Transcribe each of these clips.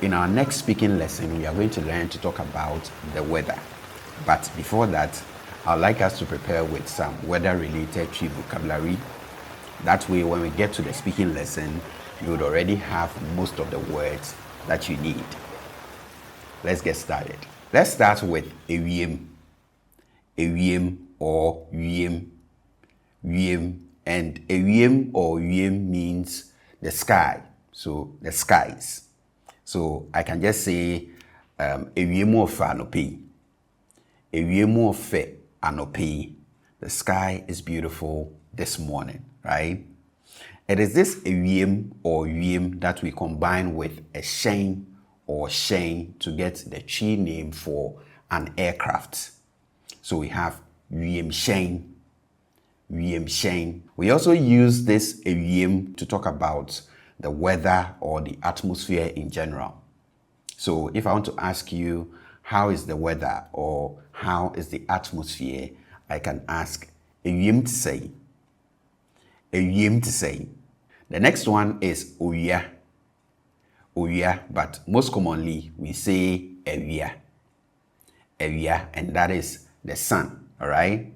In our next speaking lesson, we are going to learn to talk about the weather. But before that, I'd like us to prepare with some weather-related Twi vocabulary. That way, when we get to the speaking lesson, you would already have most of the words that you need. Let's get started. Let's start with ewiem. Ewiem or wiem. Wiem. And ewiem or wiem means the sky. So the skies. So I can just say ewiem ofe anope. Ewiem ofe anope. The sky is beautiful this morning, right? It is this ewiem or wiem that we combine with a shen or shen to get the Twi name for an aircraft. So we have wiem shen, wiem shen. We also use this ewiem to talk about the weather or the atmosphere in general. So if I want to ask you, how is the weather or how is the atmosphere, I can ask ewiem to say. Ewiem to say. The next one is owia. Owia, but most commonly we say ewia. Ewia, and that is the sun, all right?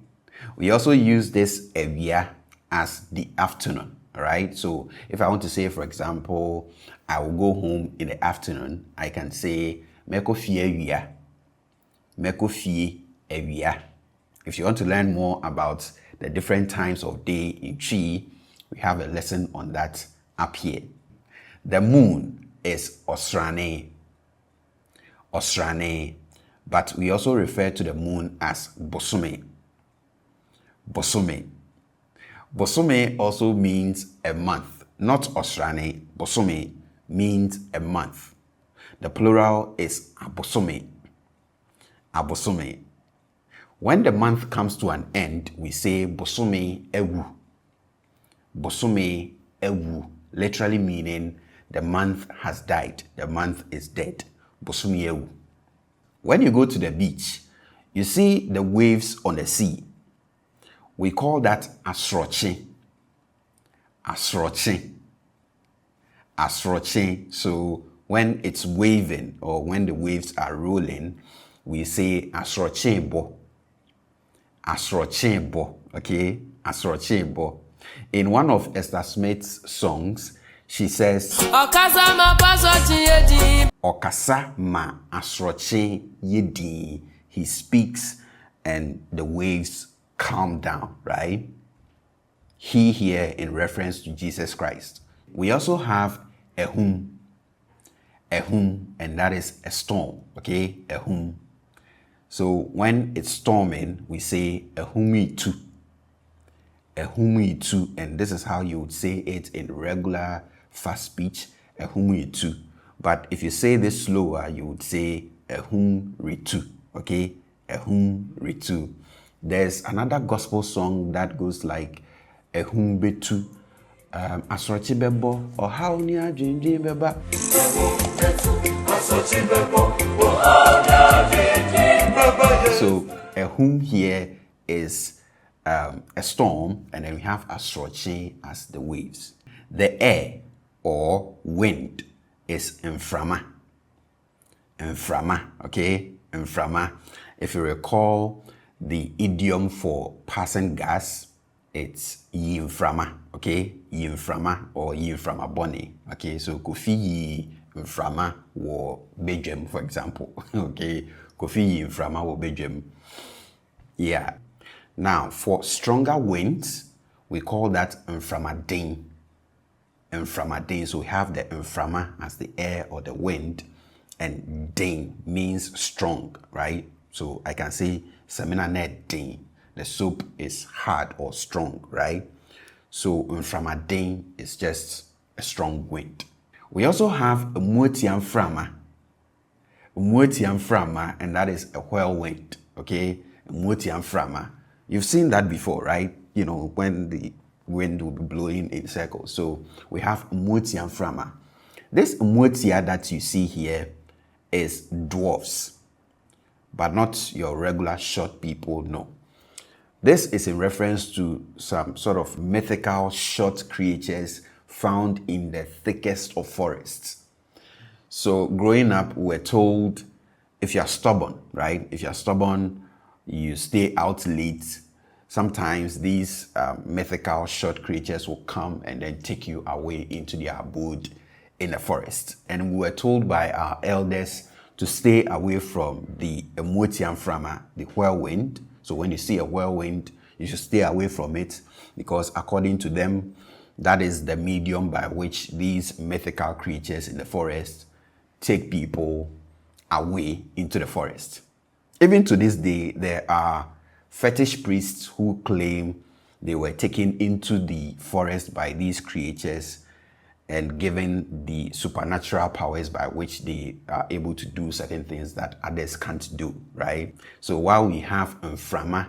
We also use this ewia as the afternoon, all right? So if I want to say, for example, I will go home in the afternoon, I can say meko fie ewia. Meko fie ewia. If you want to learn more about the different times of day in Twi, we have a lesson on that up here. The moon is Osrane. Osrane. But we also refer to the moon as Bosome. Bosome. Bosome also means a month. Not Osrane. Bosome means a month. The plural is Abosome. Abosome. When the month comes to an end, we say Bosome ewu. Bosome ewu, literally meaning the month has died. The month is dead. Bosome ewu. When you go to the beach, you see the waves on the sea. We call that asroche. Asroche. Asroche. So when it's waving or when the waves are rolling, we say asroche bo. Asroche bo. Okay? Asroche bo. In one of Esther Smith's songs, she says, Okasa ma asroche yedi. He speaks and the waves calm down, right? He here in reference to Jesus Christ. We also have ehum. Ehum, and that is a storm, okay? Ehum. So when it's storming, we say ehumi tu. Ehumi tu, and this is how you would say it in regular fast speech, ehumi tu. But if you say this slower, you would say ehum ritu, okay? Ehum ritu. There's another gospel song that goes like ehum betu, asrochi bebo, or how ni ajinji beba. So ehum here is a storm, and then we have asroche as the waves. The air or wind is mframa. Mframa, okay? Mframa. If you recall the idiom for passing gas, it's yimframa, okay? Yimframa or yimframa boni, okay? So kofi yi mframa wo bejem, for example, okay? Kofi yi mframa wo bejem. Yeah. Now, for stronger winds, we call that mframadin. Mframadin. So we have the mframa as the air or the wind, and din means strong, right? So I can say semina net din. The soap is hard or strong, right? So mframadin is just a strong wind. We also have muetiamframa. Muetiamframa, and that is a whirlwind, okay? Muetiamframa. You've seen that before, right? You know, when the wind will be blowing in circles. So we have muetiamframa. This muetia that you see here is dwarfs, but not your regular short people, no. This is in reference to some sort of mythical short creatures found in the thickest of forests. So growing up, we're told if you're stubborn, right? If you're stubborn, you stay out late. Sometimes these mythical short creatures will come and then take you away into their abode in the forest. And we were told by our elders to stay away from the mekyea, the whirlwind. So when you see a whirlwind, you should stay away from it, because according to them, that is the medium by which these mythical creatures in the forest take people away into the forest. Even to this day, there are fetish priests who claim they were taken into the forest by these creatures and given the supernatural powers by which they are able to do certain things that others can't do, right? So while we have mframa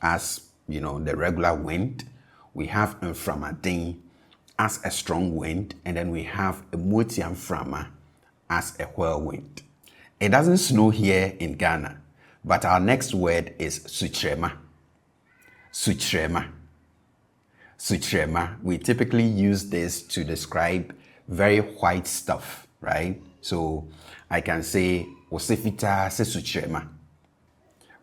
as, the regular wind, we have mframadin as a strong wind, and then we have mekyea as a whirlwind. It doesn't snow here in Ghana, but our next word is sutrema. Sutrema. Sutrema. We typically use this to describe very white stuff, right? So I can say, Wosefita se sutrema.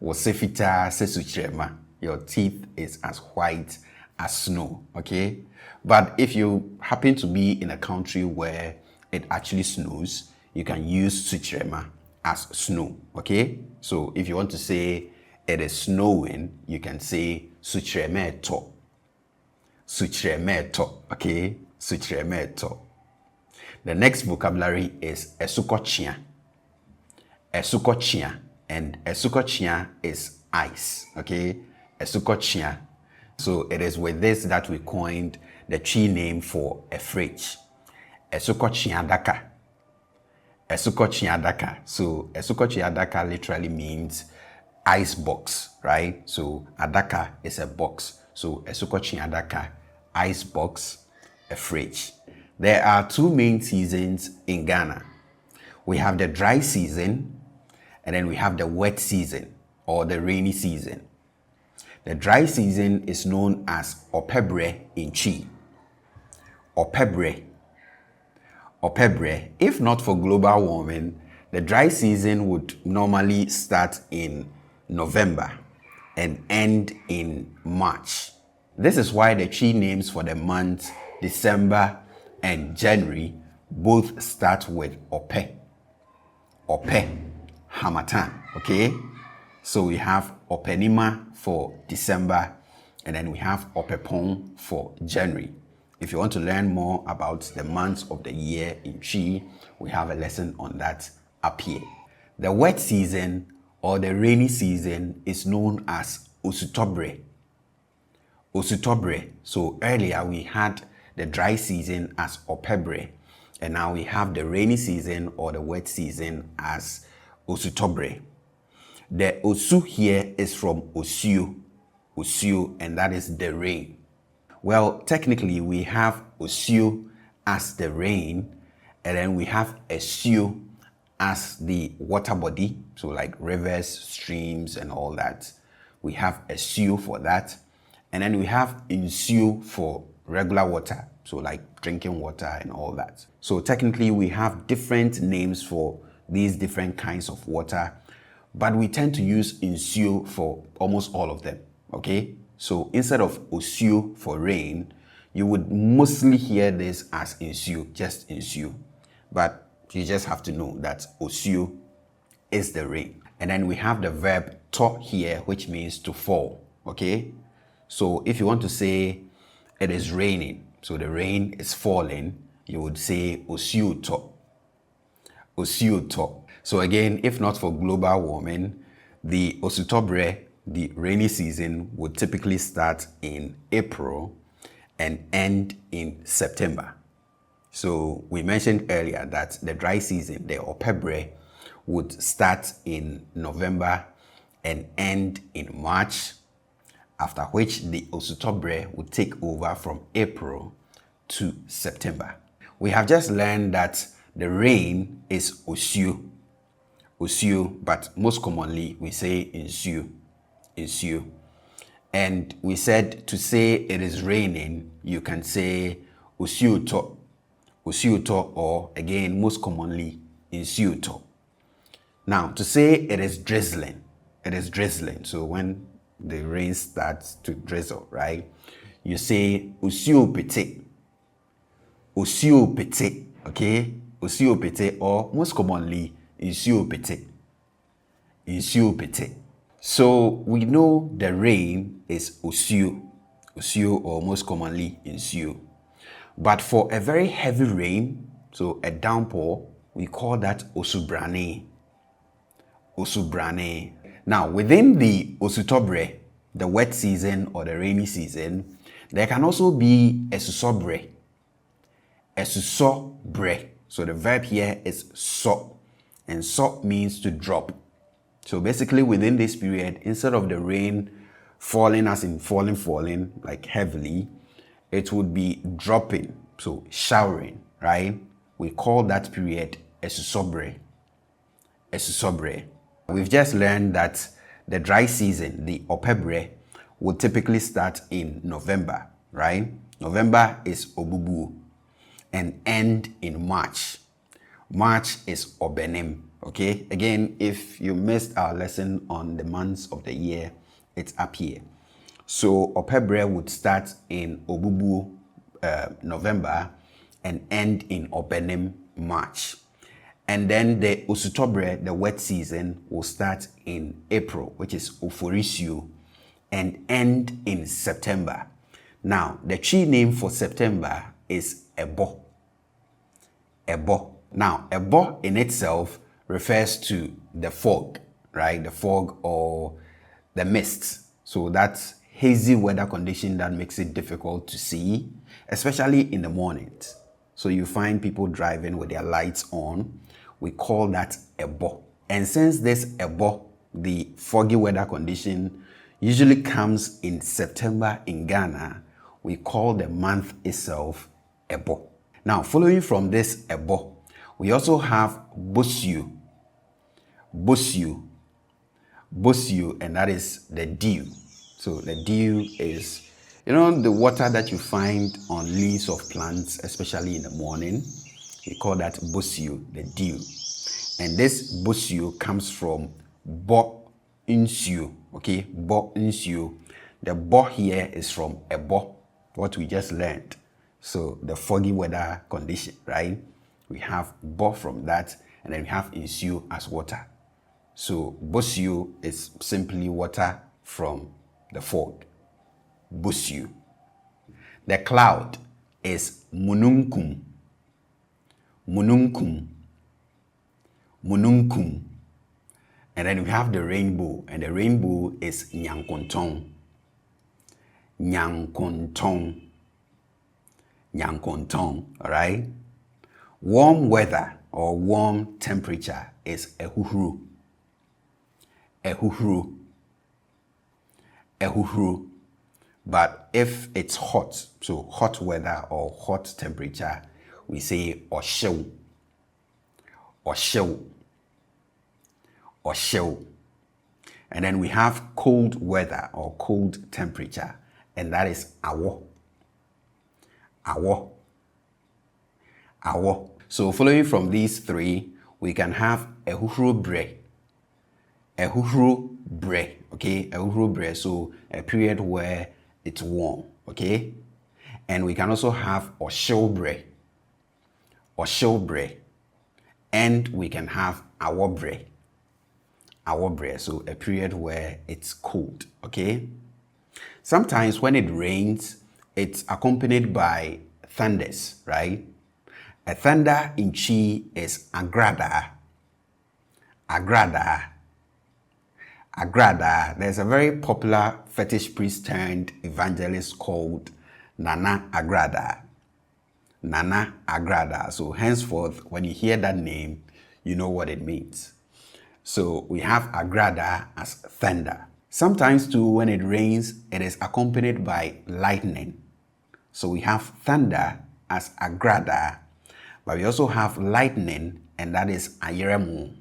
Wosefita se sutrema. Your teeth is as white as snow, okay? But if you happen to be in a country where it actually snows, you can use sutrema as snow, okay? So if you want to say it is snowing, you can say sutremeto. Sutremeto, okay? Sutremeto. The next vocabulary is esukochia. Esukochia, and esukochia is ice, okay? Esukochia. So it is with this that we coined the Twi name for a fridge. Esukochia daka. Esukochia daka. So esukochia daka literally means ice box, right? So adaka is a box. So esukochia daka, ice box, a fridge. There are two main seasons in Ghana. We have the dry season, and then we have the wet season or the rainy season. The dry season is known as Opebre in Twi. Opebre. Opebre. If not for global warming, the dry season would normally start in November and end in March. This is why the Twi names for the months December and January both start with Ope. Ope. Hamatan. Okay? So we have Openima for December, and then we have Opepon for January. If you want to learn more about the months of the year in Twi, we have a lesson on that up here. The wet season or the rainy season is known as Osutobre. Osutobre. So earlier we had the dry season as Opebre, and now we have the rainy season or the wet season as Osutobre. The Osu here is from Osuo, and that is the rain. Well, technically we have Osuo as the rain, and then we have Esuo as the water body, so like rivers, streams, and all that. We have Esuo for that, and then we have Nsuo for regular water, so like drinking water and all that. So technically we have different names for these different kinds of water, but we tend to use Nsuo for almost all of them, okay? So instead of Osuo for rain, you would mostly hear this as Nsuo, just Nsuo. But you just have to know that Osuo is the rain. And then we have the verb to here, which means to fall, okay? So if you want to say it is raining, so the rain is falling, you would say Osuo to. Osuo to. So again, if not for global warming, the Osutobre, the rainy season, would typically start in April and end in September. So we mentioned earlier that the dry season, the Opebre, would start in November and end in March, after which the Osutobre would take over from April to September. We have just learned that the rain is Osuo, but most commonly we say Nsuo. And we said to say it is raining, you can say Osuo to, or again, most commonly nsuo to. Now, to say it is drizzling. So when the rain starts to drizzle, right? You say usuo pete. Okay? Usuo pete, or most commonly, nsuo pete. So we know the rain is usuo, or most commonly nsuo. But for a very heavy rain, so a downpour, we call that osubrane. Now, within the osutobre, the wet season or the rainy season, there can also be a susobre. So the verb here is so, and so means to drop. So basically within this period, instead of the rain falling as in falling like heavily, it would be dropping, so showering, right? We call that period a susobre. We've just learned that the dry season, the opebre, will typically start in November, right? November is obubu and end in March. March is obenem, okay? Again, if you missed our lesson on the months of the year, it's up here. So opebre would start in obubu, November, and end in obenem, March. And then the osutobre, the wet season, will start in April, which is oforisio, and end in September. Now, the tree name for September is ebo. Now, ebo in itself refers to the fog, right? The fog or the mist. So that's hazy weather condition that makes it difficult to see, especially in the mornings. So you find people driving with their lights on. We call that ebo. And since this ebo, the foggy weather condition, usually comes in September in Ghana, we call the month itself ebo. Now, following from this ebo, we also have bosio, and that is the dew. So the dew is, the water that you find on leaves of plants, especially in the morning. We call that bosio, the dew. And this bosio comes from bo insio, okay? Bo insio. The bo here is from ebo, what we just learned. So the foggy weather condition, right? We have bo from that, and then we have insio as water. So bosio is simply water from the fog. Bosio. The cloud is mununkum. And then we have the rainbow, and the rainbow is nyankontong. All right? Warm weather or warm temperature is ehuhuru. But if it's hot, so hot weather or hot temperature, we say oshew. And then we have cold weather or cold temperature, and that is awo. So following from these three, we can have ehuhuru bre, okay? Ehuhuru bre, so a period where it's warm, okay? And we can also have oshew bre, and we can have awobre, so a period where it's cold, okay? Sometimes when it rains, it's accompanied by thunders, right? A thunder in Chi is agrada. There's a very popular fetish priest turned evangelist called Nana Agrada. So henceforth, when you hear that name, you know what it means. So we have agrada as thunder. Sometimes too, when it rains, it is accompanied by lightning. So we have thunder as agrada, but we also have lightning, and that is ayeremu.